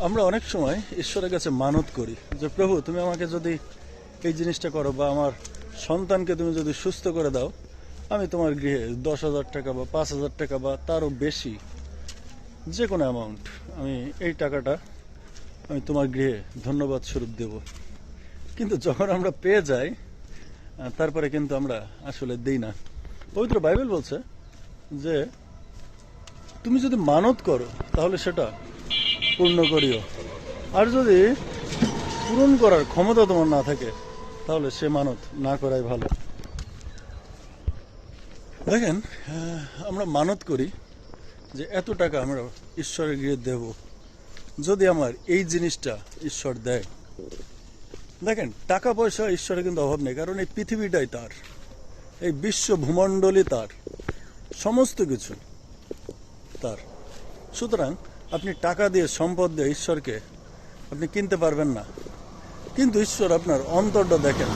আমরা অনেক সময় ঈশ্বরের কাছে মানত করি যে প্রভু তুমি আমাকে যদি এই জিনিসটা করো বা আমার সন্তানকে তুমি যদি সুস্থ করে দাও, আমি তোমার গৃহে 10,000 টাকা বা 5,000 টাকা বা তারও বেশি যে কোনো অ্যামাউন্ট, আমি এই টাকাটা আমি তোমার গৃহে ধন্যবাদ স্বরূপ দেব। কিন্তু যখন আমরা পেয়ে যাই তারপরে কিন্তু আমরা আসলে দিই না। পবিত্র বাইবেল বলছে যে তুমি যদি মানত করো তাহলে সেটা পূর্ণ করিও, আর যদি পূরণ করার ক্ষমতা তোমার না থাকে তাহলে সে মানত না করাই ভালো। দেখেন, আমরা মানত করি যে এত টাকা আমরা ঈশ্বরের গৃহে দেব যদি আমার এই জিনিসটা ঈশ্বর দেয়। দেখেন, টাকা পয়সা ঈশ্বরের কিন্তু অভাব নেই, কারণ এই পৃথিবীটাই তার, এই বিশ্ব ভূমণ্ডলই তার, সমস্ত কিছু তার। সুতরাং আপনি টাকা দিয়ে, সম্পদ দিয়ে ঈশ্বরকে আপনি কিনতে পারবেন না। কিন্তু ঈশ্বর আপনার অন্তরটা দেখেন।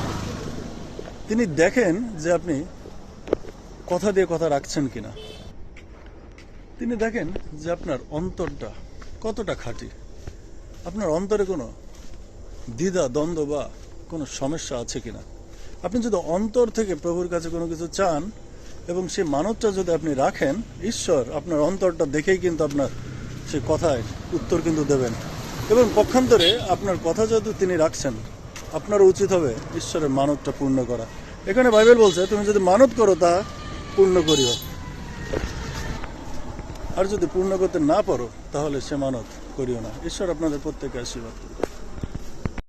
তিনি দেখেন যে আপনি কথা দিয়ে কথা রাখছেন কিনা। তিনি দেখেন যে আপনার অন্তরটা কতটা খাঁটি, আপনার অন্তরে কোনো দ্বিধা দ্বন্দ্ব বা কোনো সমস্যা আছে কিনা। আপনি যদি অন্তর থেকে প্রভুর কাছে কোনো কিছু চান এবং সেই মানতটা যদি আপনি রাখেন, ঈশ্বর আপনার অন্তরটা দেখেই কিন্তু আপনার সেই কথায় উত্তর কিন্তু দেবেন। এবং পক্ষান্তরে আপনার কথা যেহেতু তিনি রাখছেন, আপনারও উচিত হবে ঈশ্বরের মানতটা পূর্ণ করা। এখানে বাইবেল বলছে তুমি যদি মানত করো তা পূর্ণ করিও, আর যদি পূর্ণ করতে না পারো তাহলে সে মানত করিও না। ঈশ্বর আপনাদের প্রত্যেককে আশীর্বাদ করুন।